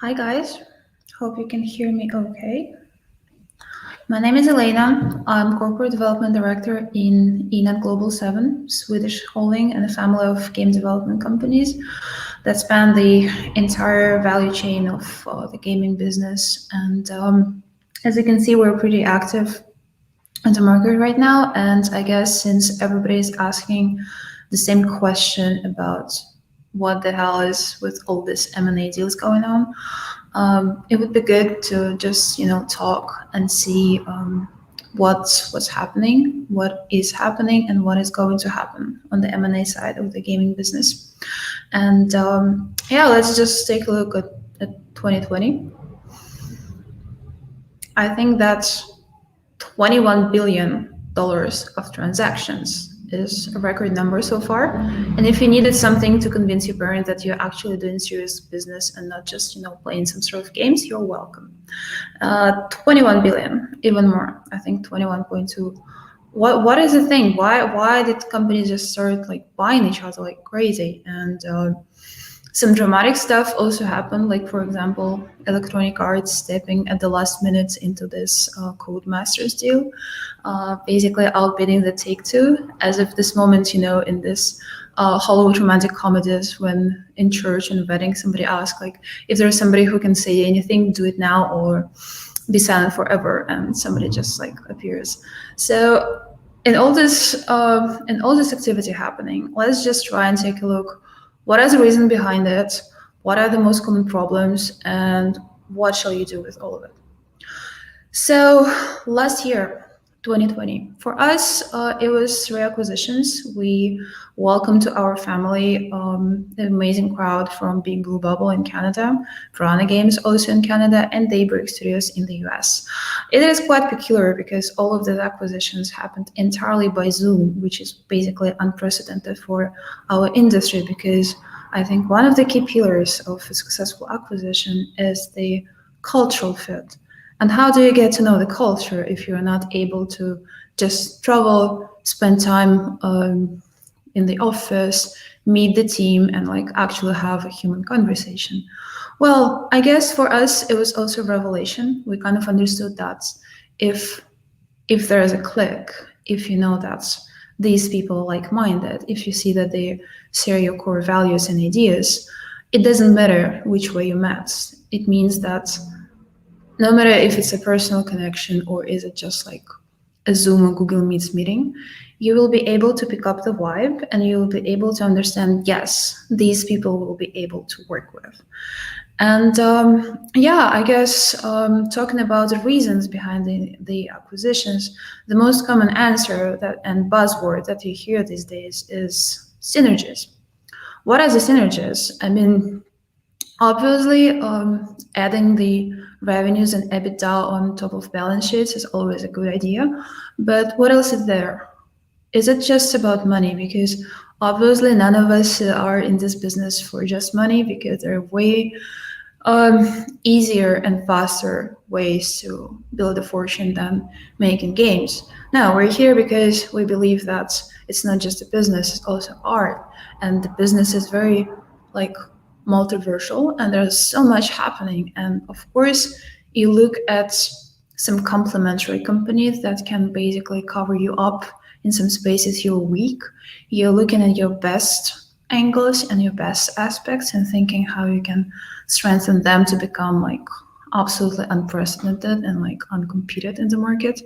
Hi guys, hope you can hear me okay. My name is Elena. I'm Corporate Development Director in EG7 Global 7, Swedish holding and a family of game development companies that span the entire value chain of the gaming business. And as you can see, we're pretty active in the market right now. And I guess since everybody's asking the same question about what the hell is with all this M&A deals going on, it would be good to just talk and see what's happening, what is happening, and what is going to happen on the M&A side of the gaming business. And yeah, let's just take a look at 2020. I think that's $21 billion of transactions is a record number so far. And if you needed something to convince your parent that you're actually doing serious business and not just playing some sort of games, you're welcome. 21 billion, even more. I think 21.2. What is the thing? Why did companies just start buying each other like crazy? And some dramatic stuff also happened, like for example, Electronic Arts stepping at the last minute into this Codemasters deal, basically outbidding the Take-Two, as if this moment, in this Hollywood romantic comedies, when in church and wedding somebody asks, if there's somebody who can say anything, do it now or be silent forever, and somebody just appears. So in all this activity happening, let's just try and take a look. What is the reason behind it? What are the most common problems? And what shall you do with all of it? So last year, 2020, for us, it was 3 acquisitions. We welcomed to our family an amazing crowd from Big Blue Bubble in Canada, Piranha Games also in Canada, and Daybreak Studios in the US. It is quite peculiar because all of the acquisitions happened entirely by Zoom, which is basically unprecedented for our industry, because I think one of the key pillars of a successful acquisition is the cultural fit. And how do you get to know the culture if you're not able to just travel, spend time in the office, meet the team, and actually have a human conversation? Well, I guess for us, it was also a revelation. We kind of understood that if there is a click, if you know that these people are like-minded, if you see that they share your core values and ideas, it doesn't matter which way you met. It means that no matter if it's a personal connection or is it just a Zoom or Google Meets meeting, you will be able to pick up the vibe and you will be able to understand, yes, these people will be able to work with. And yeah, I guess talking about the reasons behind the acquisitions, the most common answer and buzzword that you hear these days is synergies. What are the synergies? I mean, obviously, adding the revenues and EBITDA on top of balance sheets is always a good idea. But what else is there? Is it just about money? Because obviously none of us are in this business for just money, because there are way easier and faster ways to build a fortune than making games. Now, we're here because we believe that it's not just a business, it's also art. And the business is very multiversal, and there's so much happening. And of course, you look at some complementary companies that can basically cover you up in some spaces you're weak. You're looking at your best angles and your best aspects and thinking how you can strengthen them to become absolutely unprecedented and uncompeted in the market.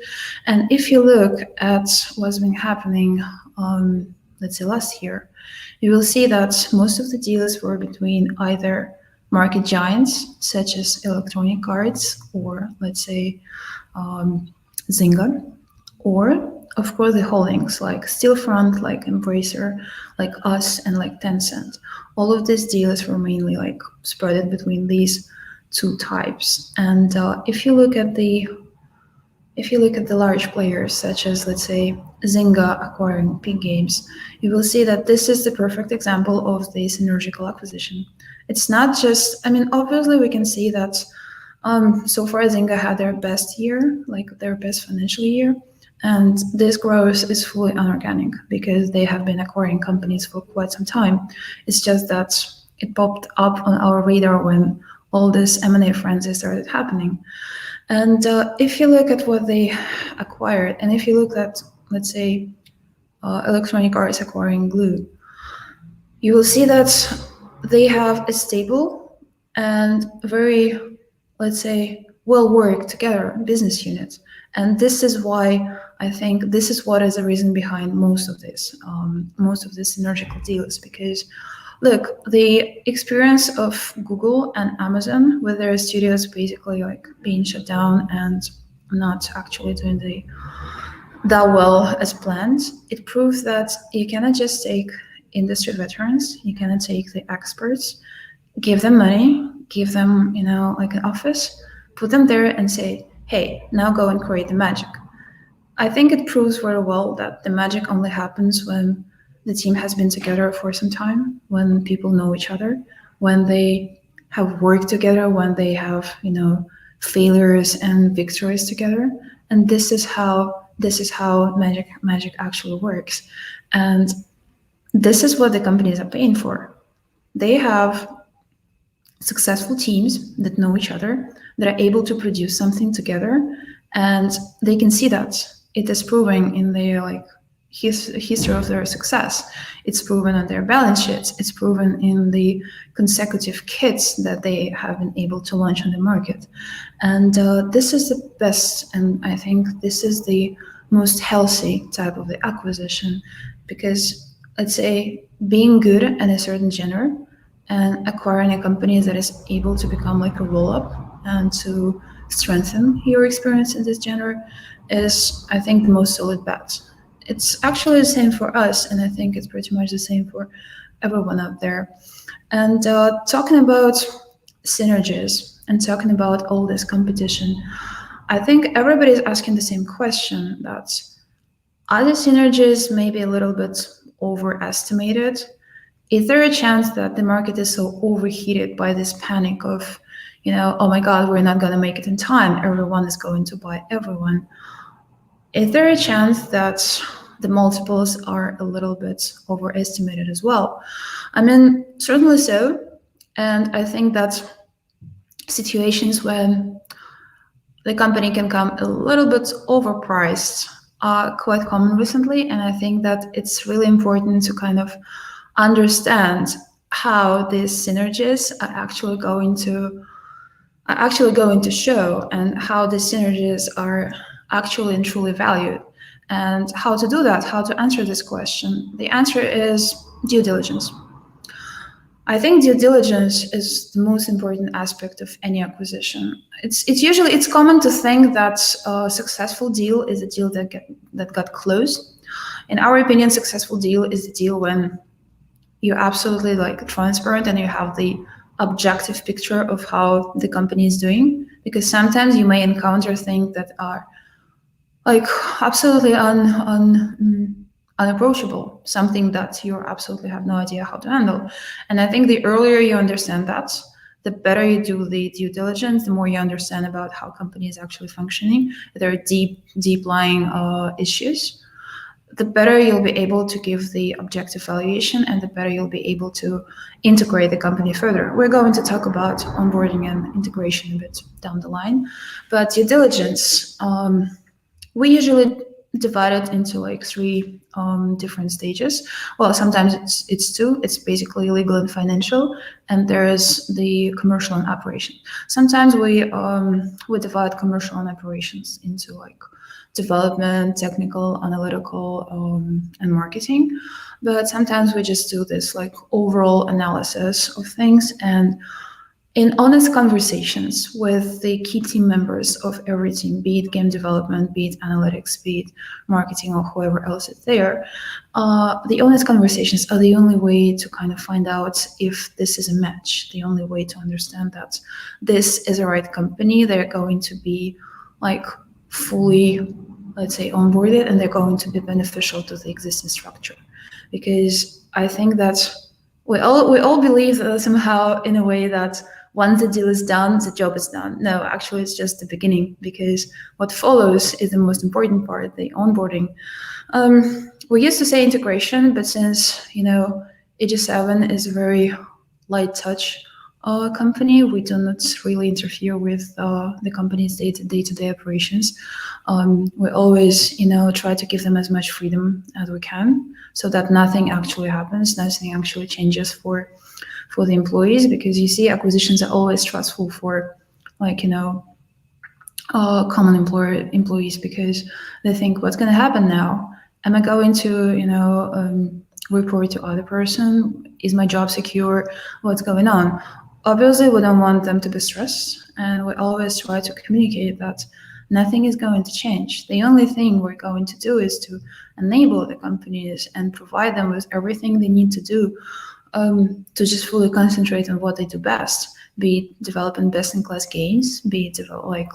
And if you look at what's been happening let's say last year, you will see that most of the deals were between either market giants such as Electronic Arts or let's say Zynga, or of course the holdings like Stillfront, like Embracer, like us, and like Tencent. All of these deals were mainly spread between these 2 types. And if you look at the large players, such as, let's say, Zynga acquiring Peak Games, you will see that this is the perfect example of the synergical acquisition. It's not just, obviously we can see that so far Zynga had their best year, their best financial year, and this growth is fully inorganic because they have been acquiring companies for quite some time. It's just that it popped up on our radar when all this M&A frenzy started happening. And if you look at what they acquired, and if you look at, let's say, Electronic Arts acquiring Glue, you will see that they have a stable and very, let's say, well worked together business unit. And this is why I think this is what is the reason behind most of this synergical deals. Because look, the experience of Google and Amazon with their studios basically like being shut down and not actually doing that well as planned, it proves that you cannot just take industry veterans, you cannot take the experts, give them money, give them, like an office, put them there and say, hey, now go and create the magic. I think it proves very well that the magic only happens when the team has been together for some time, when people know each other, when they have worked together, when they have, failures and victories together. And this is how magic actually works. And this is what the companies are paying for. They have successful teams that know each other, that are able to produce something together, and they can see that. It is proven in their history of their success. It's proven on their balance sheets. It's proven in the consecutive kits that they have been able to launch on the market. And this is the best, and I think this is the most healthy type of the acquisition, because let's say being good in a certain genre and acquiring a company that is able to become like a roll-up and to strengthen your experience in this genre is, I think, the most solid bet. It's actually the same for us, and I think it's pretty much the same for everyone out there. And talking about synergies and talking about all this competition, I think everybody's asking the same question, that are the synergies maybe a little bit overestimated? Is there a chance that the market is so overheated by this panic of, oh my God, we're not going to make it in time, everyone is going to buy everyone? Is there a chance that the multiples are a little bit overestimated as well? I mean, certainly so. And I think that situations when the company can come a little bit overpriced are quite common recently. And I think that it's really important to kind of understand how these synergies are actually going to show, and how the synergies are actually and truly valued. And how to do that, how to answer this question. The answer is due diligence. I think due diligence is the most important aspect of any acquisition. It's common to think that a successful deal is a deal that got closed. In our opinion, successful deal is a deal when you're absolutely transparent and you have the objective picture of how the company is doing. Because sometimes you may encounter things that are absolutely unapproachable, something that you absolutely have no idea how to handle. And I think the earlier you understand that, the better you do the due diligence, the more you understand about how company is actually functioning. If there are deep lying issues, the better you'll be able to give the objective valuation, and the better you'll be able to integrate the company further. We're going to talk about onboarding and integration a bit down the line, but due diligence, we usually divide it into three different stages. Well, sometimes it's two. It's basically legal and financial, and there is the commercial and operation. Sometimes we divide commercial and operations into development, technical, analytical, and marketing. But sometimes we just do this overall analysis of things, and in honest conversations with the key team members of every team, be it game development, be it analytics, be it marketing, or whoever else is there, the honest conversations are the only way to kind of find out if this is a match, the only way to understand that this is the right company. They're going to be fully, let's say, onboarded, and they're going to be beneficial to the existing structure. Because I think that we all believe somehow in a way that once the deal is done, the job is done. No, actually, it's just the beginning, because what follows is the most important part, the onboarding. We used to say integration, but since EG7 is a very light touch company. We do not really interfere with the company's day-to-day operations. We always, try to give them as much freedom as we can, so that nothing actually happens, nothing actually changes for the employees. Because you see, acquisitions are always stressful for, like, common employees, because they think, what's going to happen now? Am I going to, report to other person? Is my job secure? What's going on? Obviously, we don't want them to be stressed, and we always try to communicate that nothing is going to change. The only thing we're going to do is to enable the companies and provide them with everything they need to do, to just fully concentrate on what they do best, be it developing best-in-class games, be it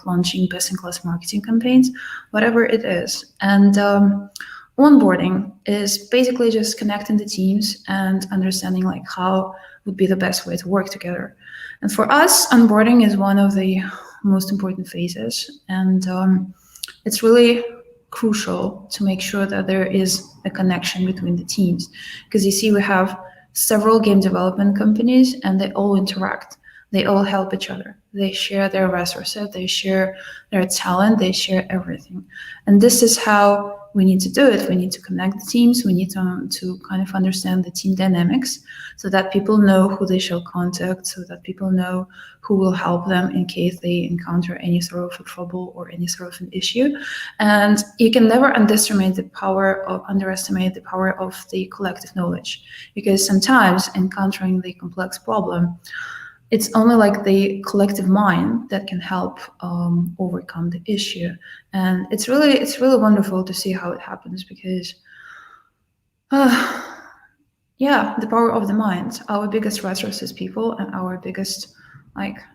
launching best-in-class marketing campaigns, whatever it is. And onboarding is basically just connecting the teams and understanding like how would be the best way to work together. And for us, onboarding is one of the most important phases, and it's really crucial to make sure that there is a connection between the teams, because you see, we have several game development companies and they all interact. They all help each other. They share their resources, they share their talent, they share everything. And this is how we need to do it. We need to connect the teams. We need to kind of understand the team dynamics, so that people know who they shall contact, so that people know who will help them in case they encounter any sort of a trouble or any sort of an issue. And you can never underestimate the power of the collective knowledge, because sometimes encountering the complex problem, it's only like the collective mind that can help overcome the issue. And it's really wonderful to see how it happens, because the power of the mind. Our biggest resource is people, and our biggest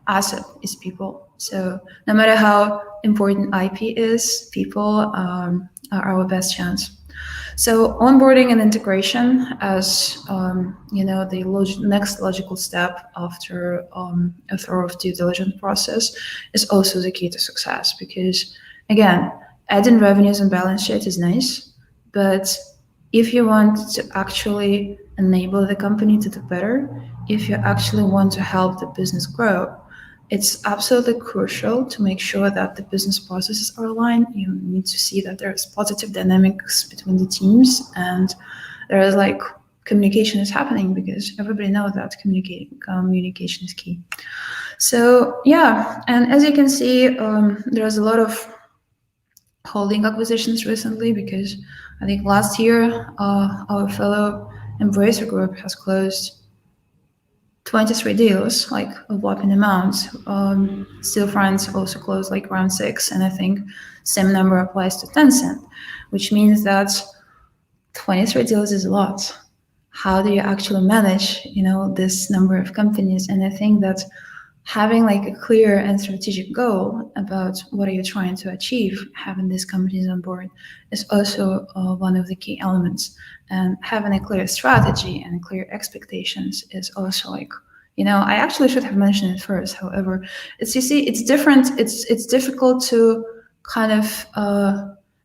asset is people. So no matter how important IP is, people are our best chance. So onboarding and integration as the next logical step after a thorough due diligence process is also the key to success, because again, adding revenues and balance sheet is nice, but if you want to actually enable the company to do better, if you actually want to help the business grow, it's absolutely crucial to make sure that the business processes are aligned. You need to see that there's positive dynamics between the teams, and there is communication is happening, because everybody knows that communication is key. So yeah, and as you can see, there's a lot of holding acquisitions recently, because I think last year our fellow Embracer Group has closed 23 deals, a whopping amount. Steel France also closed around 6, and I think same number applies to Tencent, which means that 23 deals is a lot. How do you actually manage, this number of companies? And I think that having a clear and strategic goal about what are you trying to achieve, having these companies on board, is also one of the key elements. And having a clear strategy and clear expectations is also I actually should have mentioned it first. However, it's different. It's difficult to kind of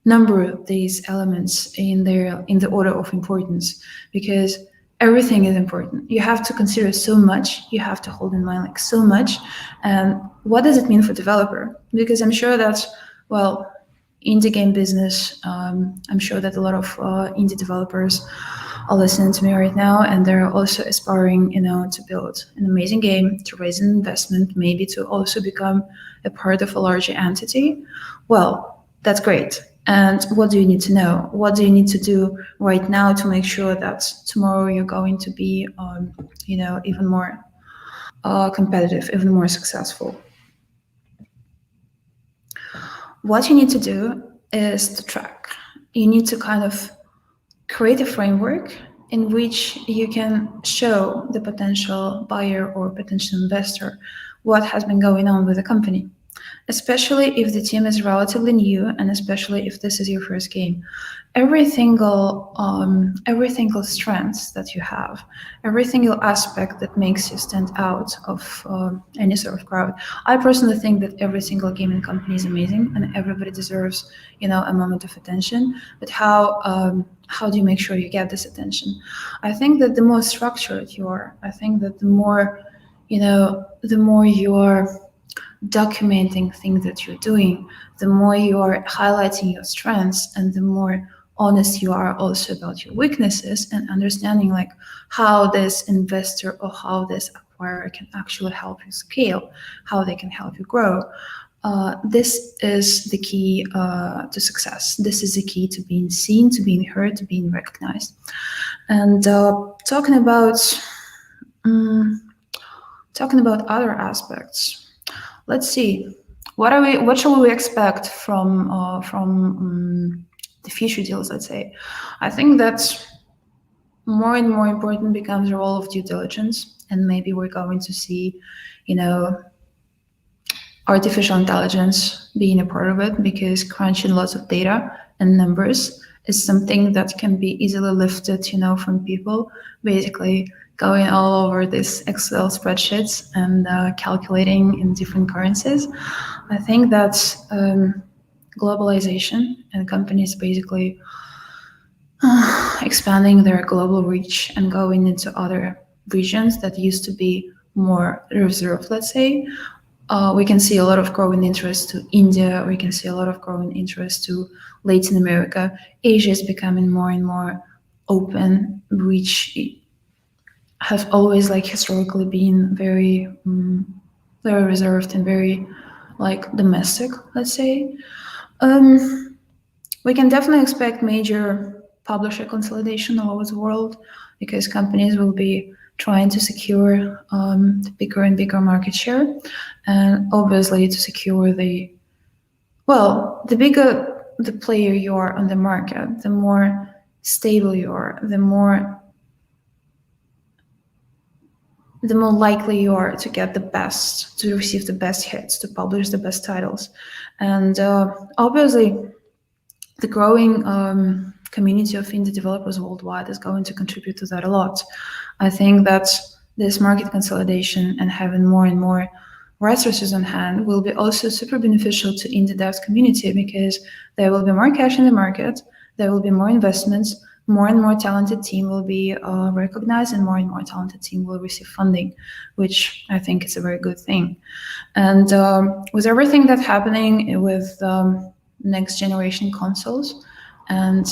number these elements in the order of importance, because everything is important. You have to consider so much. You have to hold in mind so much. And what does it mean for developer? Because I'm sure that, indie game business, I'm sure that a lot of indie developers are listening to me right now, and they're also aspiring, to build an amazing game, to raise an investment, maybe to also become a part of a larger entity. Well, that's great. And what do you need to know? What do you need to do right now to make sure that tomorrow you're going to be, even more competitive, even more successful? What you need to do is to track. You need to kind of create a framework in which you can show the potential buyer or potential investor what has been going on with the company, especially if the team is relatively new, and especially if this is your first game. Every single strength that you have, every single aspect that makes you stand out of any sort of crowd. I personally think that every single gaming company is amazing, and everybody deserves, a moment of attention. But how do you make sure you get this attention? I think that the more structured you are, I think that the more the more you are documenting things that you're doing, the more you are highlighting your strengths, and the more honest you are also about your weaknesses, and understanding like how this investor or how this acquirer can actually help you scale, how they can help you grow. This is the key to success. This is the key to being seen, to being heard, to being recognized. And talking about other aspects, let's see. What shall we expect from the future deals? Let's say, I think that more and more important becomes the role of due diligence, and maybe we're going to see, artificial intelligence being a part of it, because crunching lots of data and numbers is something that can be easily lifted, from people basically going all over these Excel spreadsheets and calculating in different currencies. I think that globalization and companies basically expanding their global reach and going into other regions that used to be more reserved, let's say. We can see a lot of growing interest to India. We can see a lot of growing interest to Latin America. Asia is becoming more and more open, which have always historically been very, very reserved and very domestic, let's say. We can definitely expect major publisher consolidation all over the world, because companies will be trying to secure the bigger and bigger market share, and obviously to secure the bigger the player you are on the market, the more stable you are, the more likely you are to get the best, to receive the best hits, to publish the best titles. And obviously the growing community of indie developers worldwide is going to contribute to that a lot. I think that this market consolidation and having more and more resources on hand will be also super beneficial to indie devs community, because there will be more cash in the market, there will be more investments, more and more talented team will be recognized, and more talented team will receive funding, which I think is a very good thing. And with everything that's happening with next generation consoles, and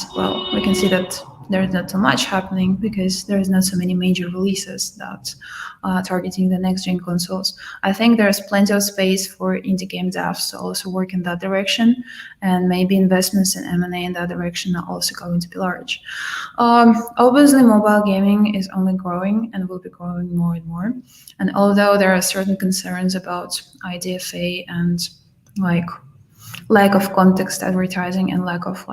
we can see that there's not so much happening because there's not so many major releases that are targeting the next gen consoles. I think there's plenty of space for indie game devs to also work in that direction, and maybe investments in M&A in that direction are also going to be large. Obviously, mobile gaming is only growing and will be growing more and more. And although there are certain concerns about IDFA and lack of context advertising and lack of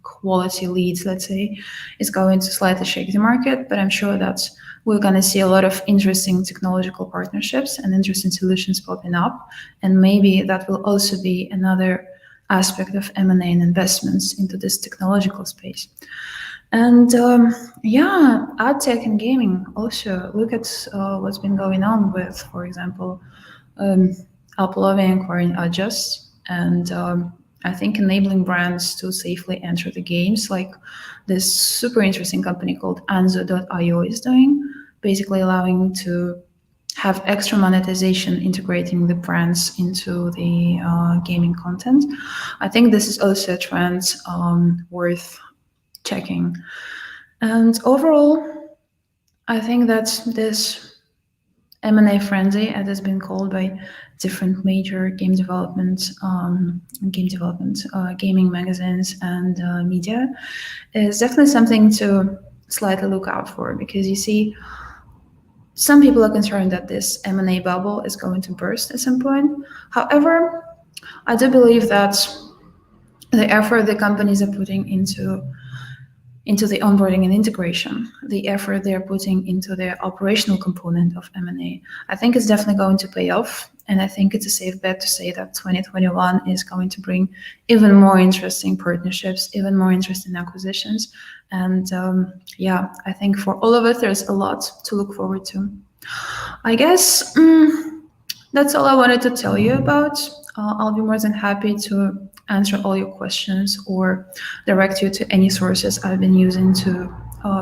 quality leads, let's say, is going to slightly shake the market, but I'm sure that we're going to see a lot of interesting technological partnerships and interesting solutions popping up, and maybe that will also be another aspect of M&A and investments into this technological space. And ad tech and gaming also. Look at what's been going on with, for example, uploading, acquiring Adjust, and I think enabling brands to safely enter the games, like this super interesting company called Anzo.io is doing, basically allowing to have extra monetization integrating the brands into the gaming content. I think this is also a trend worth checking. And overall, I think that this M&A frenzy, as it's been called by different major gaming magazines and media, is definitely something to slightly look out for, because you see some people are concerned that this M&A bubble is going to burst at some point. However, I do believe that the effort the companies are putting into the onboarding and integration, the effort they're putting into their operational component of M&A, I think it's definitely going to pay off. And I think it's a safe bet to say that 2021 is going to bring even more interesting partnerships, even more interesting acquisitions. And I think for all of it, there's a lot to look forward to. I guess that's all I wanted to tell you about. I'll be more than happy to answer all your questions or direct you to any sources I've been using to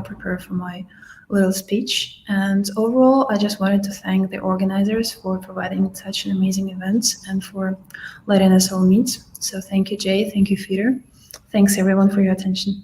prepare for my little speech. And overall, I just wanted to thank the organizers for providing such an amazing event and for letting us all meet. So thank you, Jay. Thank you, Peter. Thanks, everyone, for your attention.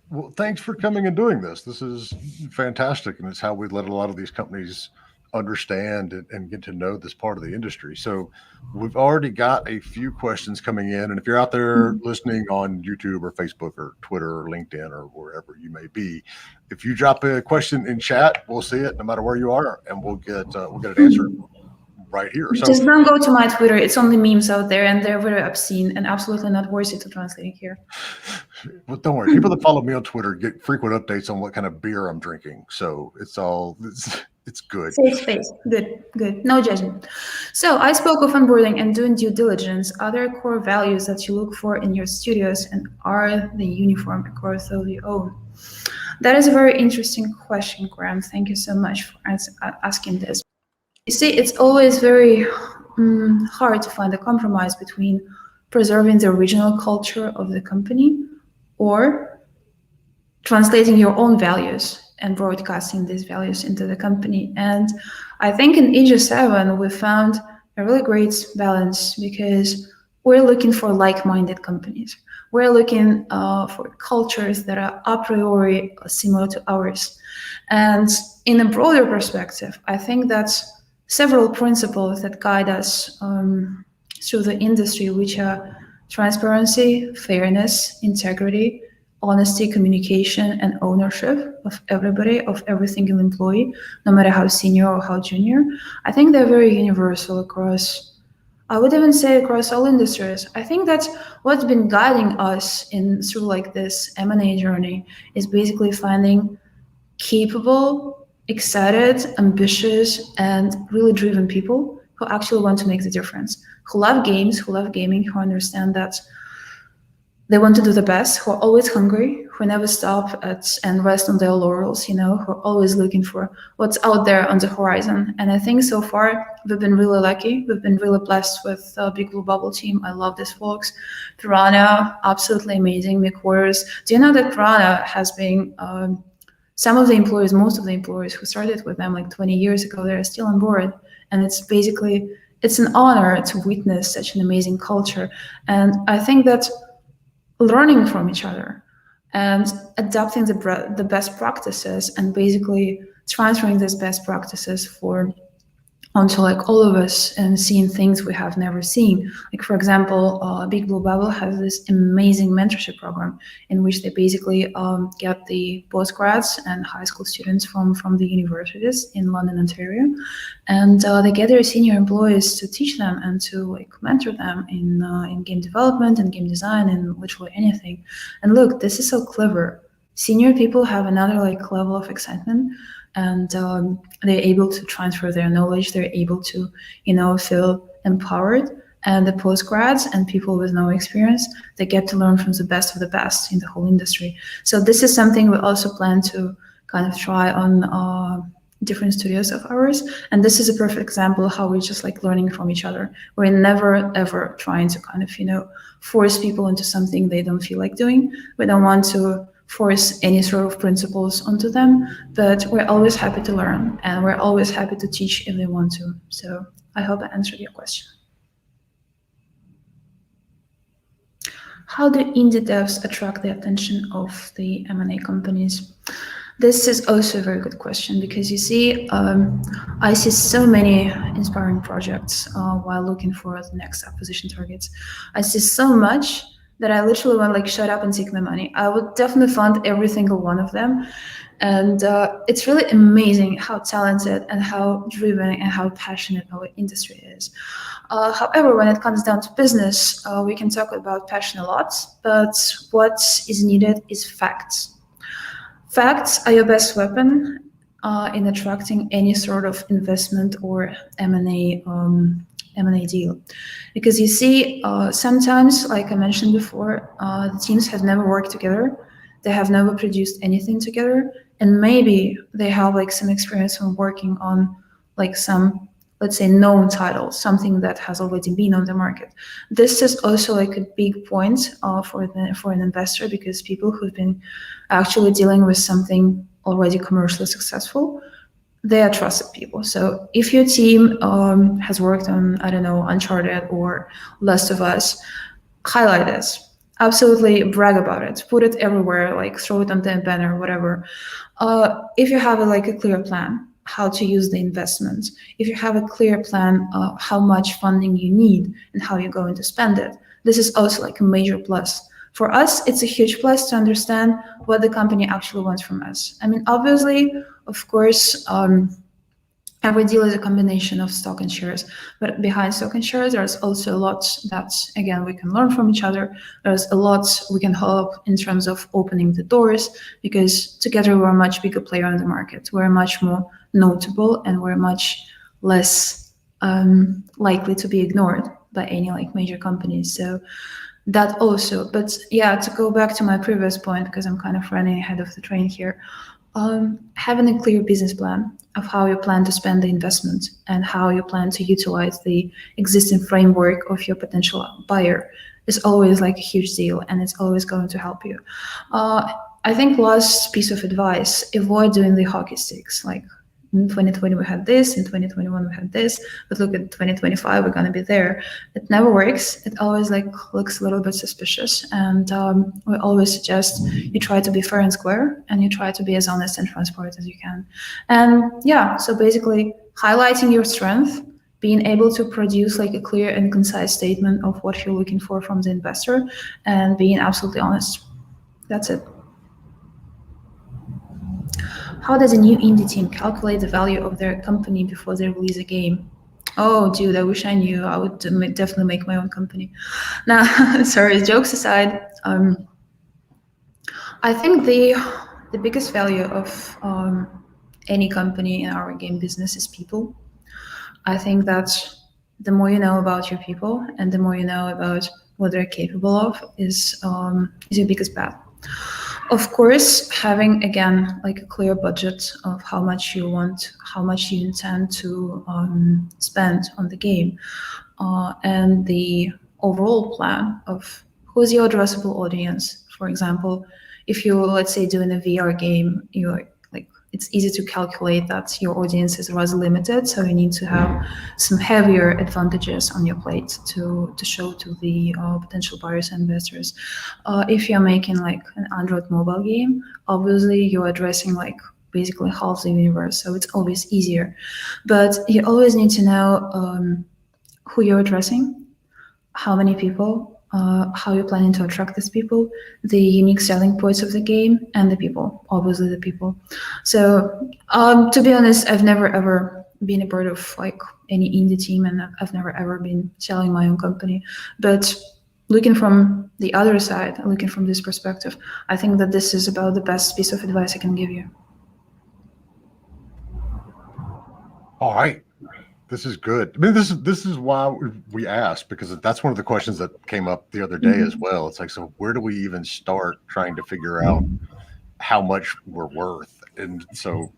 Well, thanks for coming and doing this. This is fantastic, and it's how we let a lot of these companies understand and get to know this part of the industry. So we've already got a few questions coming in, and if you're out there listening on YouTube or Facebook or Twitter or LinkedIn or wherever you may be, if you drop a question in chat, we'll see it no matter where you are, and we'll get it answered right here. So just don't go to my Twitter. It's only memes out there, and they're very obscene and absolutely not worthy to translate here. Well, don't worry. People that follow me on Twitter get frequent updates on what kind of beer I'm drinking. So it's good. Safe space. Good. No judgment. So I spoke of onboarding and doing due diligence. Are there core values that you look for in your studios, and are they uniform across all you own? That is a very interesting question, Graham. Thank you so much for asking this. You see, it's always very hard to find a compromise between preserving the original culture of the company or translating your own values and broadcasting these values into the company. And I think in EG7, we found a really great balance because we're looking for like-minded companies. We're looking for cultures that are a priori similar to ours. And in a broader perspective, I think that's several principles that guide us through the industry, which are transparency, fairness, integrity, honesty, communication, and ownership of everybody, of every single employee, no matter how senior or how junior. I think they're very universal across, I would even say across all industries. I think that's what's been guiding us through like this M&A journey, is basically finding capable, excited, ambitious, and really driven people who actually want to make the difference, who love games, who love gaming, who understand that they want to do the best, who are always hungry, who never stop and rest on their laurels, who are always looking for what's out there on the horizon. And I think so far we've been really lucky. We've been really blessed with Big Blue Bubble team. I love these folks. Piranha, absolutely amazing. McQuarters. Do you know that Piranha has been some of the employees, most of the employees who started with them like 20 years ago, they're still on board. And it's an honor to witness such an amazing culture. And I think that learning from each other and adapting the best practices and basically transferring these best practices onto like all of us and seeing things we have never seen. Like for example, Big Blue Bubble has this amazing mentorship program in which they basically get the postgrads and high school students from the universities in London, Ontario, and they get their senior employees to teach them and to like mentor them in game development and game design and literally anything. And look, this is so clever. Senior people have another like level of excitement, and they're able to transfer their knowledge. They're able to, feel empowered. And the postgrads and people with no experience, they get to learn from the best of the best in the whole industry. So this is something we also plan to kind of try on different studios of ours. And this is a perfect example of how we're just like learning from each other. We're never, ever trying to kind of, force people into something they don't feel like doing. We don't want to force any sort of principles onto them, but we're always happy to learn and we're always happy to teach if they want to. So I hope I answered your question. How do indie devs attract the attention of the M&A companies? This is also a very good question because you see, I see so many inspiring projects while looking for the next acquisition targets. I see so much that I literally want to like shut up and take my money. I would definitely fund every single one of them. And it's really amazing how talented and how driven and how passionate our industry is. However, when it comes down to business, we can talk about passion a lot, but what is needed is facts. Facts are your best weapon in attracting any sort of investment or M&A deal. Because you see, sometimes, like I mentioned before, the teams have never worked together. They have never produced anything together. And maybe they have like some experience from working on like some, let's say, known title, something that has already been on the market. This is also like a big point for an investor, because people who've been actually dealing with something already commercially successful, they are trusted people. So if your team has worked on, I don't know, Uncharted or Last of Us, highlight it. Absolutely brag about it. Put it everywhere, like throw it on the banner, whatever. If you have a clear plan how to use the investment, if you have a clear plan how much funding you need and how you're going to spend it, this is also like a major plus. For us, it's a huge plus to understand what the company actually wants from us. I mean, obviously, of course, every deal is a combination of stock and shares, but behind stock and shares, there's also a lot that, again, we can learn from each other. There's a lot we can help in terms of opening the doors, because together we're a much bigger player on the market. We're much more notable, and we're much less likely to be ignored by any major companies. So that also, but yeah, to go back to my previous point, because I'm kind of running ahead of the train here, having a clear business plan of how you plan to spend the investment and how you plan to utilize the existing framework of your potential buyer is always a huge deal, and it's always going to help you. I think last piece of advice, avoid doing the hockey sticks. In 2020 we had this, in 2021 we had this, but look at 2025, we're going to be there. It never works. It always looks a little bit suspicious, and we always suggest you try to be fair and square, and you try to be as honest and transparent as you can. And yeah, so basically highlighting your strength, being able to produce a clear and concise statement of what you're looking for from the investor, and being absolutely honest. That's it. How does a new indie team calculate the value of their company before they release a game? Oh, dude, I wish I knew. I would definitely make my own company. Now, sorry, jokes aside, I think the biggest value of any company in our game business is people. I think that the more you know about your people and the more you know about what they're capable of is your biggest bet. Of course, having, again, a clear budget of how much you want, how much you intend to spend on the game, and the overall plan of who's your addressable audience. For example, if you're, let's say, doing a VR game, it's easy to calculate that your audience is rather limited, so you need to have some heavier advantages on your plate to show to the potential buyers and investors. If you're making an Android mobile game, obviously you're addressing basically half the universe, so it's always easier. But you always need to know who you're addressing, how many people, how you're planning to attract these people, the unique selling points of the game, and the people, obviously the people. So to be honest, I've never ever been a part of any indie team, and I've never ever been selling my own company. But looking from the other side, looking from this perspective, I think that this is about the best piece of advice I can give you. All right. This is good. I mean, this is why we asked, because that's one of the questions that came up the other day as well. It's so where do we even start trying to figure out how much we're worth? And so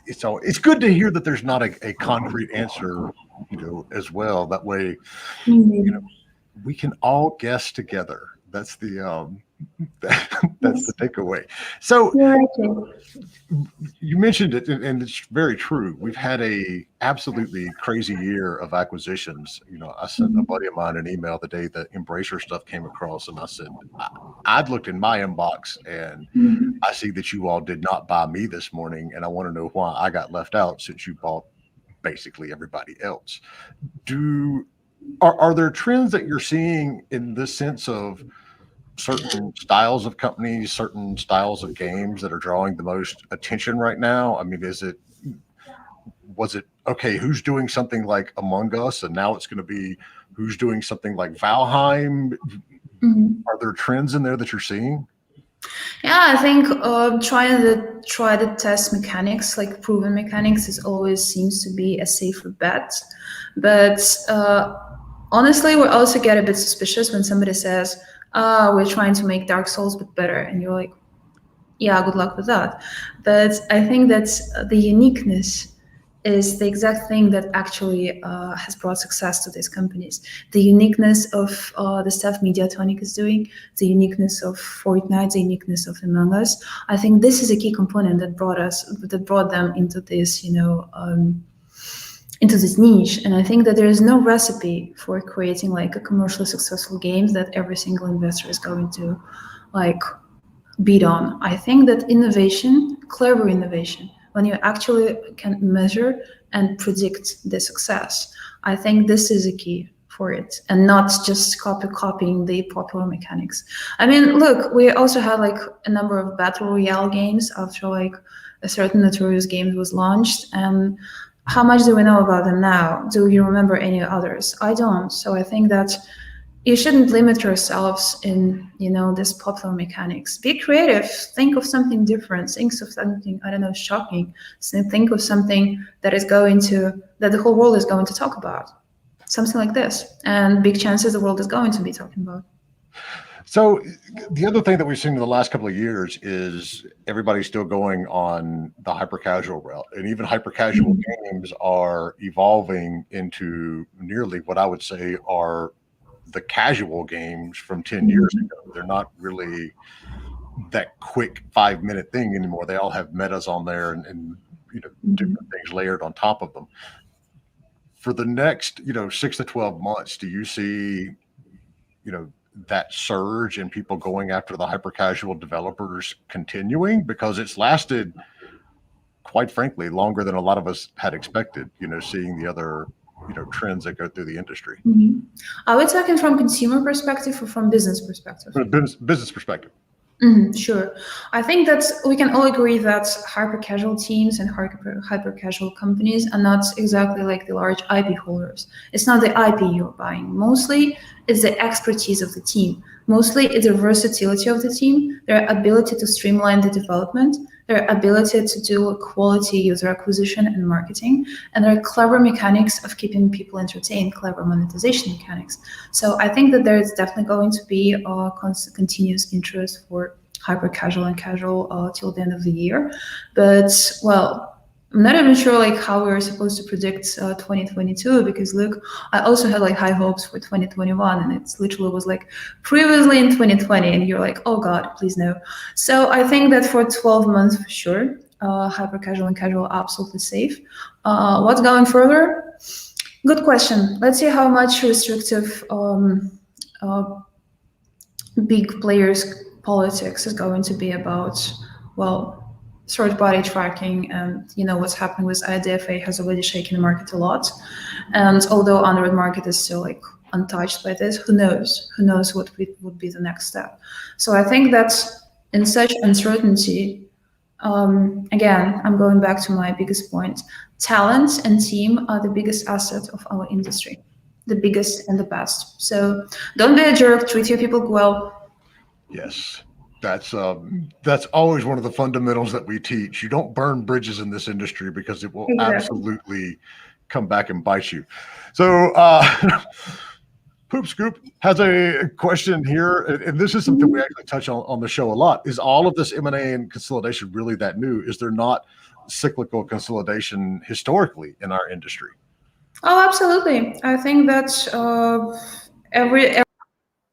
it's good to hear that there's not a concrete answer, as well. That way, we can all guess together. That's the that's the takeaway. So you mentioned it, and it's very true. We've had a absolutely crazy year of acquisitions. I sent a buddy of mine an email the day that Embracer stuff came across, and I said, I'd looked in my inbox and I see that you all did not buy me this morning, and I want to know why I got left out since you bought basically everybody else. Are there trends that you're seeing in the sense of certain styles of companies, certain styles of games that are drawing the most attention right now? I mean, was it okay, who's doing something like Among Us, and now it's going to be who's doing something like Valheim? Are there trends in there that you're seeing? Yeah, I think try to test mechanics, proven mechanics, always seems to be a safer bet. But honestly, we also get a bit suspicious when somebody says, we're trying to make Dark Souls but better, and you're yeah, good luck with that. But I think that's the uniqueness is the exact thing that actually has brought success to these companies. The uniqueness of the stuff Mediatonic is doing, the uniqueness of Fortnite, the uniqueness of Among Us. I think this is a key component that brought them into this, into this niche. And I think that there is no recipe for creating like a commercially successful game that every single investor is going to like beat on. I think that innovation, clever innovation, when you actually can measure and predict the success, I think this is a key for it, and not just copying the popular mechanics. I mean, look, we also had like a number of battle royale games after like a certain notorious game was launched, and how much do we know about them now? Do you remember any others? I don't. So I think that you shouldn't limit yourselves in, this popular mechanics. Be creative. Think of something different. Think of something, I don't know, shocking. So think of something that the whole world is going to talk about. Something like this. And big chances the world is going to be talking about. So the other thing that we've seen in the last couple of years is everybody's still going on the hyper-casual route. And even hyper-casual games are evolving into nearly what I would say are the casual games from 10 years ago. They're not really that quick 5-minute thing anymore. They all have metas on there and different things layered on top of them. For the next 6 to 12 months, do you see that surge in people going after the hyper casual developers continuing? Because it's lasted, quite frankly, longer than a lot of us had expected, seeing the other trends that go through the industry. Are we talking from consumer perspective or from business perspective? Business perspective. Sure. I think that we can all agree that hyper-casual teams and hyper-casual companies are not exactly like the large IP holders. It's not the IP you're buying. Mostly, it's the expertise of the team. Mostly, it's the versatility of the team, their ability to streamline the development, their ability to do quality user acquisition and marketing, and their clever mechanics of keeping people entertained, clever monetization mechanics. So I think that there is definitely going to be a continuous interest for hyper-casual and casual till the end of the year. But, well, I'm not even sure like how we're supposed to predict 2022, because look, I also had like high hopes for 2021, and it literally was like previously in 2020, and you're like, oh God, please no. So I think that for 12 months for sure, hyper casual and casual are absolutely safe. What's going further? Good question. Let's see how much restrictive big players politics is going to be about, well, third-party tracking, and what's happening with IDFA has already shaken the market a lot. And although Android market is still like untouched by this, who knows? Who knows what would be the next step? So I think that in such uncertainty, again, I'm going back to my biggest point. Talent and team are the biggest asset of our industry, the biggest and the best. So don't be a jerk. Treat your people well. Yes. That's always one of the fundamentals that we teach. You don't burn bridges in this industry, because it will absolutely come back and bite you. So Poop Scoop has a question here, and this is something we actually touch on the show a lot. Is all of this M&A and consolidation really that new? Is there not cyclical consolidation historically in our industry? Oh, absolutely. I think that every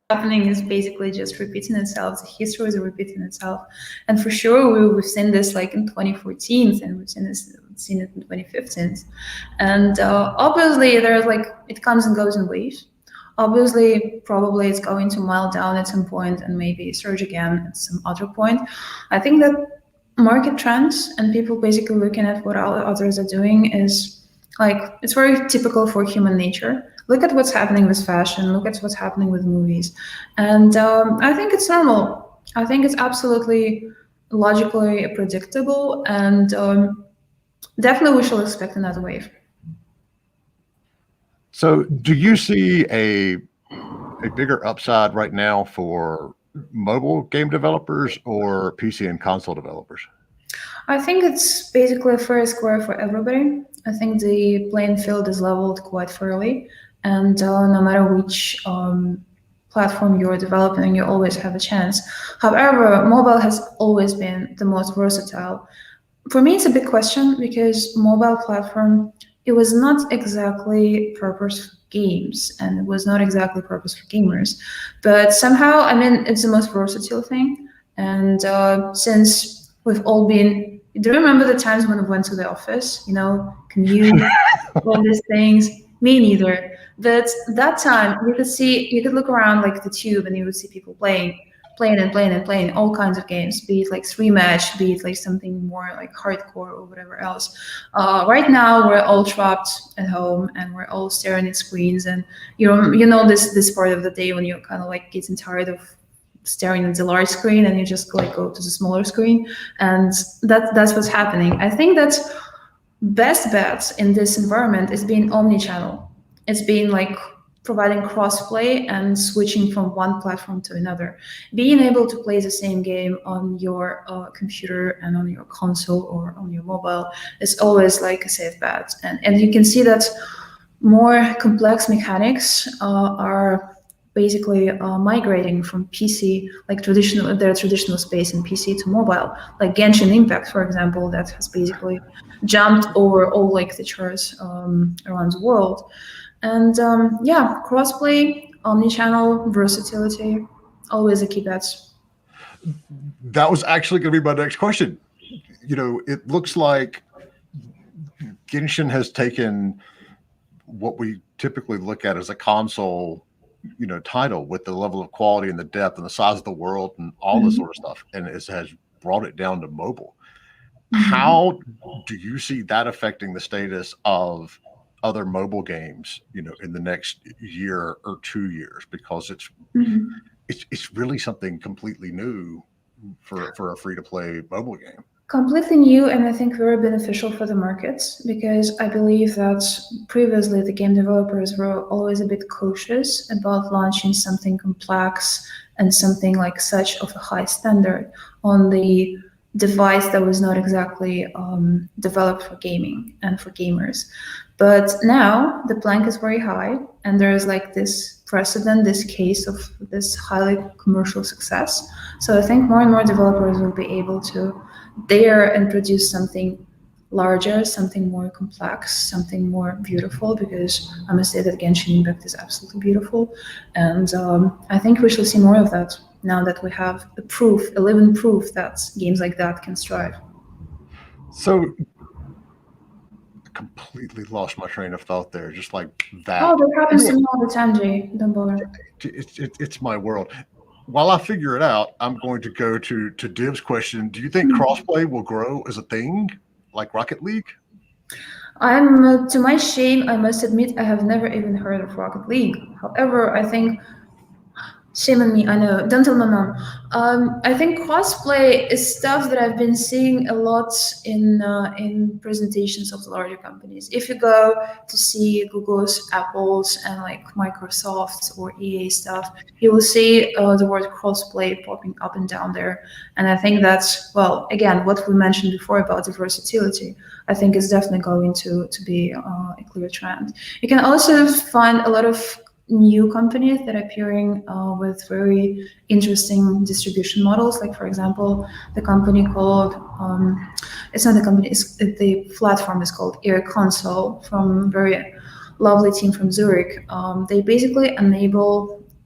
happening is basically just repeating itself. The history is repeating itself, and for sure we've seen this like in 2014, and we've seen it in 2015, and obviously there's like it comes and goes in waves. Obviously, probably it's going to mile down at some point and maybe surge again at some other point. I think that market trends and people basically looking at what others are doing is like, it's very typical for human nature. Look at what's happening with fashion, look at what's happening with movies. And I think it's normal. I think it's absolutely logically predictable, and definitely we shall expect another wave. So do you see a bigger upside right now for mobile game developers or PC and console developers? I think it's basically a fair square for everybody. I think the playing field is leveled quite fairly, and no matter which platform you're developing, you always have a chance. However, mobile has always been the most versatile. For me, it's a big question because mobile platform, it was not exactly purpose for games and it was not exactly purpose for gamers, but somehow, I mean, it's the most versatile thing. And since we've all been, do you remember the times when we went to the office? You know, commute, all these things. Me neither. But that time you could see, you could look around like the tube, and you would see people playing all kinds of games, be it like three match, be it like something more like hardcore or whatever else. Right now we're all trapped at home and we're all staring at screens, and you know this part of the day when you're kind of like getting tired of staring at the large screen and you just like go to the smaller screen, and that's what's happening. I think that's best bets in this environment is being omni-channel. It's being like providing crossplay and switching from one platform to another. Being able to play the same game on your computer and on your console or on your mobile is always like a safe bet. And you can see that more complex mechanics are basically migrating from PC, like their traditional space in PC to mobile, like Genshin Impact, for example, that has basically jumped over all like the charts around the world. And yeah, crossplay, omni-channel, versatility, always a key bet. That was actually going to be my next question. You know, it looks like Genshin has taken what we typically look at as a console, you know, title with the level of quality and the depth and the size of the world and all this sort of stuff, and it has brought it down to mobile. How do you see that affecting the status of other mobile games, you know, in the next year or 2 years? Because it's really something completely new for a free to play mobile game. Completely new, and I think very beneficial for the markets, because I believe that previously the game developers were always a bit cautious about launching something complex and something like such of a high standard on the device that was not exactly developed for gaming and for gamers. But now the plank is very high, and there is like this precedent, this case of this highly commercial success. So I think more and more developers will be able to dare and produce something larger, something more complex, something more beautiful, because I must say that Genshin Impact is absolutely beautiful. And I think we shall see more of that now that we have a living proof that games like that can strive. So I completely lost my train of thought there, just like that. Oh, that happens to me all the time, Jay. Don't bother. It's my world. While I figure it out, I'm going to go to Div's question. Do you think crossplay will grow as a thing like Rocket League? To my shame, I must admit I have never even heard of Rocket League. However, I think shame on me, I know. Don't tell my mom. I think cosplay is stuff that I've been seeing a lot in presentations of the larger companies. If you go to see Google's, Apple's, and like Microsoft's or EA stuff, you will see the word crossplay popping up and down there. And I think that's, well, again, what we mentioned before about the versatility. I think is definitely going to be a clear trend. You can also find a lot of new companies that are appearing with very interesting distribution models. Like, for example, the company called, it's not a company, the platform is called Air Console from a very lovely team from Zurich. They basically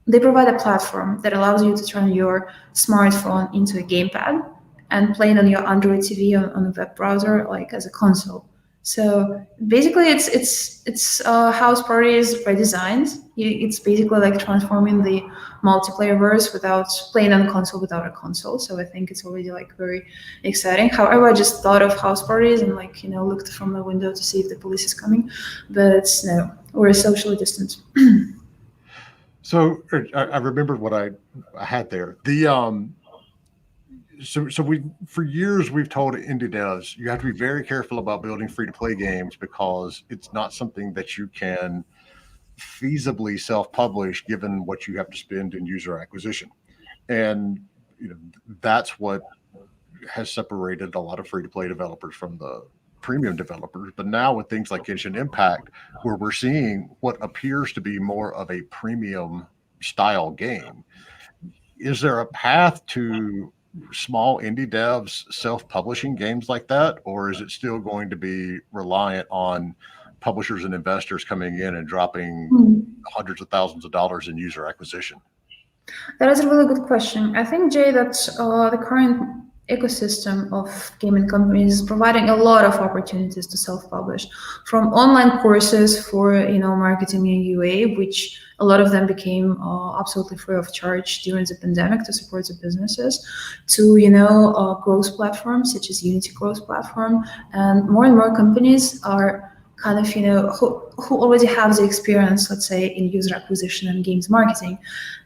they provide a platform that allows you to turn your smartphone into a gamepad and play it on your Android TV on a web browser, like as a console. So basically, it's house parties by design. It's basically like transforming the multiplayer verse without playing on a console without a console. So I think it's already like very exciting. However, I just thought of house parties and like looked from my window to see if the police is coming, but no, we're socially distant. So I remembered what I had there. So we for years we've told indie devs you have to be very careful about building free to play games because it's not something that you can feasibly self-publish given what you have to spend in user acquisition, and that's what has separated a lot of free to play developers from the premium developers. But now with things like Genshin Impact, where we're seeing what appears to be more of a premium style game, is there a path to small indie devs self-publishing games like that, or is it still going to be reliant on publishers and investors coming in and dropping hundreds of thousands of dollars in user acquisition? That is a really good question. I think, Jay, that the current ecosystem of gaming companies is providing a lot of opportunities to self-publish, from online courses for marketing and UA, which a lot of them became absolutely free of charge during the pandemic to support the businesses, to growth platforms such as Unity Growth Platform, and more companies are kind of who already have the experience, let's say, in user acquisition and games marketing.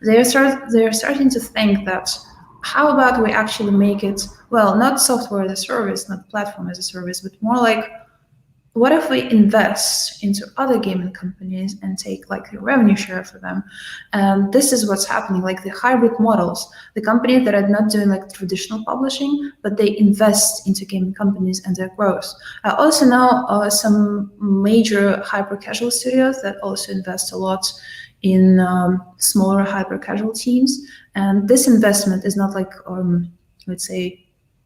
They're starting to think that, how about we actually make it, well, not software as a service, not platform as a service, but more like, what if we invest into other gaming companies and take like a revenue share for them? And this is what's happening, like the hybrid models, the companies that are not doing like traditional publishing, but they invest into gaming companies and their growth. I also know some major hyper casual studios that also invest a lot in smaller hyper casual teams. And this investment is not like, let's say,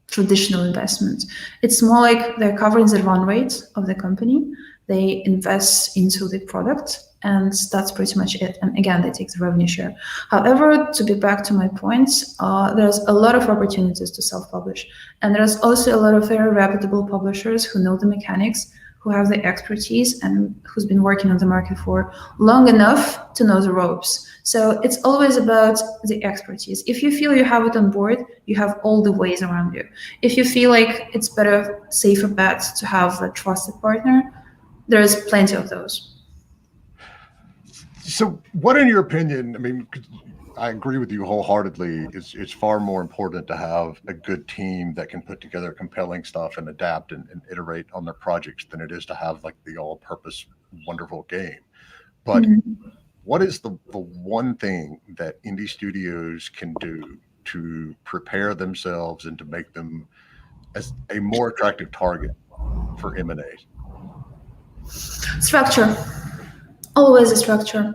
traditional investment. It's more like they're covering the run rate of the company. They invest into the product, and that's pretty much it. And again, they take the revenue share. However, to be back to my points, there's a lot of opportunities to self-publish. And there's also a lot of very reputable publishers who know the mechanics, who have the expertise, and who's been working on the market for long enough to know the ropes. So it's always about the expertise. If you feel you have it on board, you have all the ways around you. If you feel like it's better, safer bet to have a trusted partner, there's plenty of those. So what, in your opinion, I mean, I agree with you wholeheartedly. It's far more important to have a good team that can put together compelling stuff and adapt and iterate on their projects than it is to have like the all-purpose wonderful game. But what is the one thing that indie studios can do to prepare themselves and to make them as a more attractive target for M&A? Structure. Always a structure.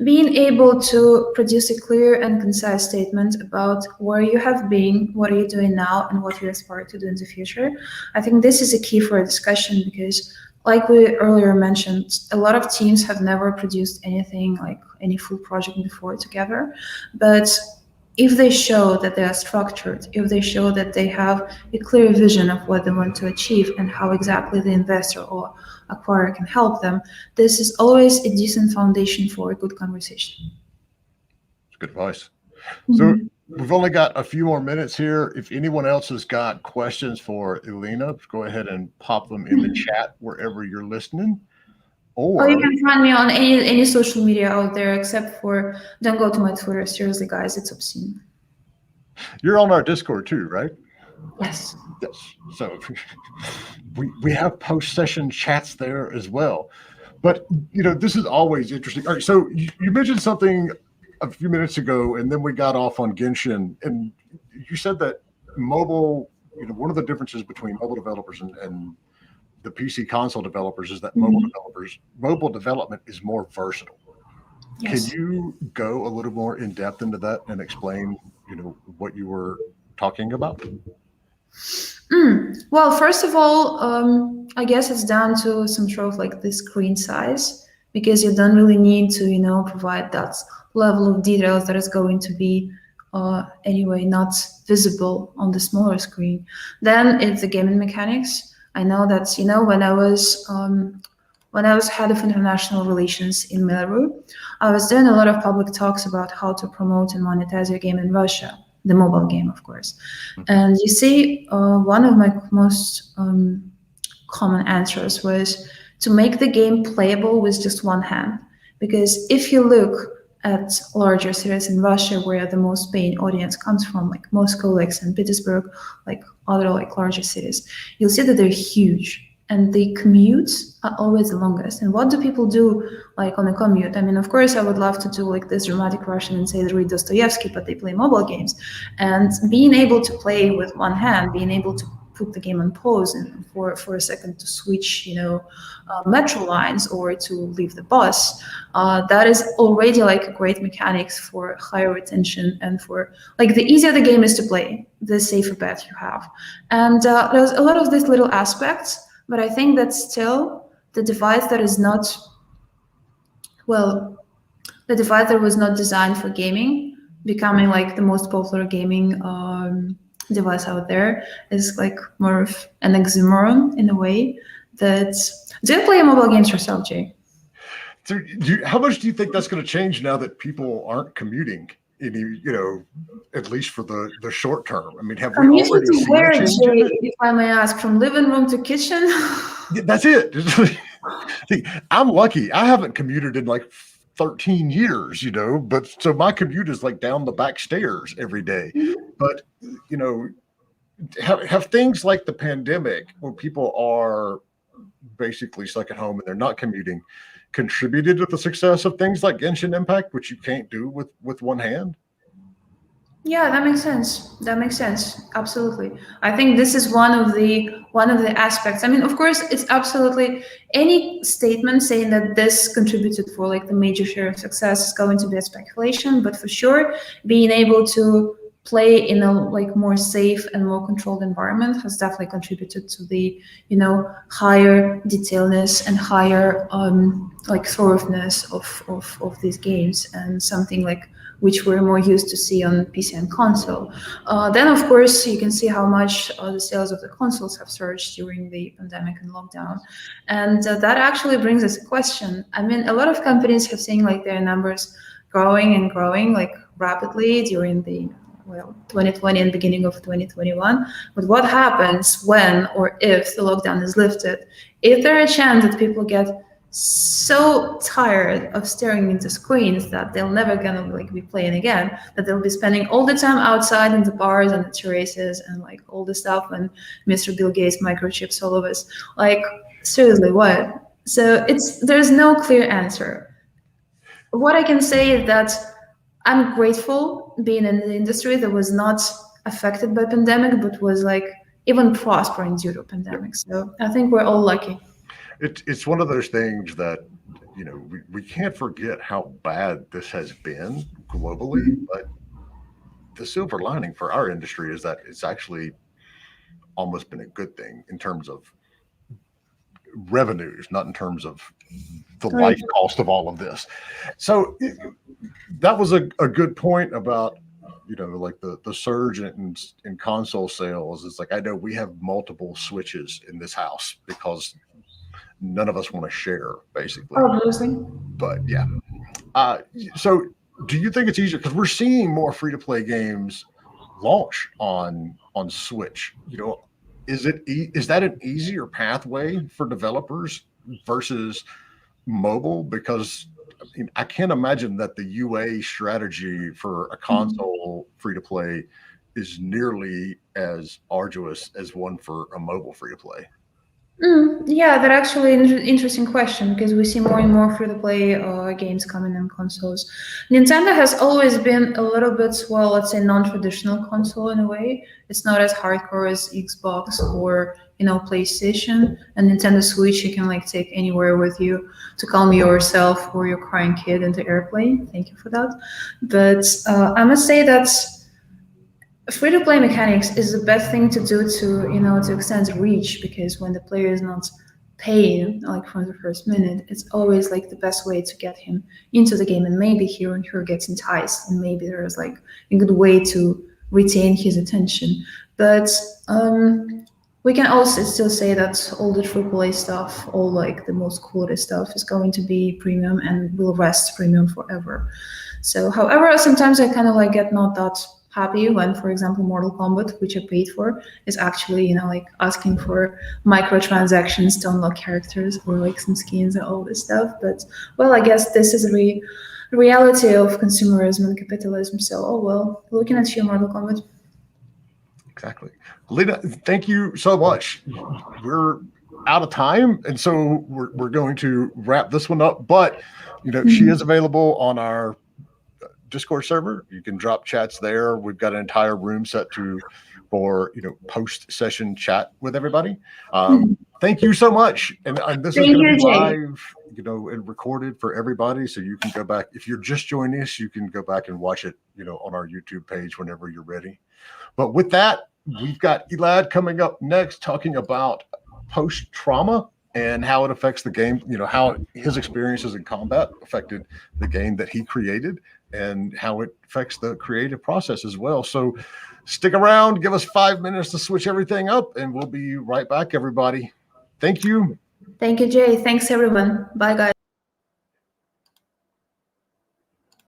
Being able to produce a clear and concise statement about where you have been, what are you doing now, and what you aspire to do in the future. I think this is a key for a discussion, because like we earlier mentioned, a lot of teams have never produced anything like any full project before together. But if they show that they are structured, if they show that they have a clear vision of what they want to achieve and how exactly the investor or acquirer can help them, this is always a decent foundation for a good conversation. That's good advice. So we've only got a few more minutes here. If anyone else has got questions for Elena, go ahead and pop them in the chat wherever you're listening. Or you can find me on any social media out there, except for, don't go to my Twitter. Seriously, guys, it's obscene. You're on our Discord too, right? Yes. Yes. So we have post-session chats there as well. But, this is always interesting. All right, so you mentioned something a few minutes ago, and then we got off on Genshin, and you said that mobile, one of the differences between mobile developers and the PC console developers is that mobile development is more versatile. Yes. Can you go a little more in depth into that and explain, what you were talking about? Well, first of all, I guess it's down to some sort of like the screen size, because you don't really need to, provide that level of details that is going to be anyway not visible on the smaller screen. Then it's the gaming mechanics. I know that, when I was head of international relations in Belarus, I was doing a lot of public talks about how to promote and monetize your game in Russia, the mobile game, of course. And you see, one of my most common answers was to make the game playable with just one hand. Because if you look at larger cities in Russia where the most paying audience comes from, like Moscow, like St. Petersburg, like other like larger cities, you'll see that they're huge and the commutes are always the longest. And what do people do like on a commute? I mean, of course, I would love to do like this dramatic Russian and say they read Dostoevsky, but they play mobile games. And being able to play with one hand, being able to put the game on pause and for a second to switch, metro lines or to leave the bus. That is already like a great mechanics for higher retention and for like the easier the game is to play, the safer bet you have. And there's a lot of these little aspects, but I think that still the device that is not, well, the device that was not designed for gaming, becoming like the most popular gaming device out there, is like more of an oxymoron in a way. That do you play mobile games yourself, Jay? So how much do you think that's going to change now that people aren't commuting any, at least for the short term? I mean, have we already seen where, a change Jay, in it? if I may ask, from living room to kitchen? Yeah, that's it. I'm lucky. I haven't commuted in like 13 years, but so my commute is like down the back stairs every day. But, have things like the pandemic where people are basically stuck at home and they're not commuting contributed to the success of things like Genshin Impact, which you can't do with one hand? Yeah, that makes sense. That makes sense. Absolutely. I think this is one of the aspects. I mean, of course, it's absolutely any statement saying that this contributed for like the major share of success is going to be a speculation, but for sure, being able to play in a like more safe and more controlled environment has definitely contributed to the higher detailedness and higher like thoroughness of these games, and something like which we're more used to see on PC and console. Then, of course, you can see how much the sales of the consoles have surged during the pandemic and lockdown. And that actually brings us a question. I mean, a lot of companies have seen like their numbers growing and growing like rapidly during the 2020 and beginning of 2021. But what happens when or if the lockdown is lifted? Is there a chance that people get so tired of staring into screens that they're never gonna like be playing again, that they'll be spending all the time outside in the bars and the terraces and like all the stuff when Mr. Bill Gates microchips all of us? Like, seriously, what? So there's no clear answer. What I can say is that I'm grateful being in the industry that was not affected by pandemic, but was like even prospering due to pandemic. So I think we're all lucky. It's one of those things that, we can't forget how bad this has been globally, but the silver lining for our industry is that it's actually almost been a good thing in terms of revenues, not in terms of the life cost of all of this. So that was a good point about, like the surge in console sales. It's like, I know we have multiple Switches in this house because none of us want to share, basically. Obviously. But yeah. So do you think it's easier? Because we're seeing more free-to-play games launch on Switch. Is that an easier pathway for developers versus mobile? Because I can't imagine that the UA strategy for a console free-to-play is nearly as arduous as one for a mobile free-to-play. Yeah, that's actually an interesting question, because we see more and more free-to-play games coming in consoles. Nintendo has always been a little bit, well, let's say non-traditional console in a way. It's not as hardcore as Xbox or PlayStation. And Nintendo Switch you can like take anywhere with you to calm yourself or your crying kid into airplane. Thank you for that. But I must say that free-to-play mechanics is the best thing to do to extend the reach, because when the player is not paying like from the first minute, it's always like the best way to get him into the game, and maybe he or her gets enticed, and maybe there's like a good way to retain his attention. But we can also still say that all the AAA stuff, all like the most quality stuff, is going to be premium and will rest premium forever. So, however, sometimes I kind of like get not that happy when, for example, Mortal Kombat, which I paid for, is actually, like asking for microtransactions to unlock characters or like some skins and all this stuff. But, well, I guess this is the reality of consumerism and capitalism. So, oh well, looking at you, Mortal Kombat. Exactly. Elena, thank you so much. We're out of time, and so we're going to wrap this one up. But, she is available on our Discord server. You can drop chats there. We've got an entire room set for post-session chat with everybody. Thank you so much. And this is going to be live, and recorded for everybody. So you can go back. If you're just joining us, you can go back and watch it, on our YouTube page whenever you're ready. But with that, we've got Elad coming up next, talking about post-trauma and how it affects the game, how his experiences in combat affected the game that he created and how it affects the creative process as well. So stick around, give us 5 minutes to switch everything up, and we'll be right back, everybody. Thank you. Thank you, Jay. Thanks, everyone. Bye, guys.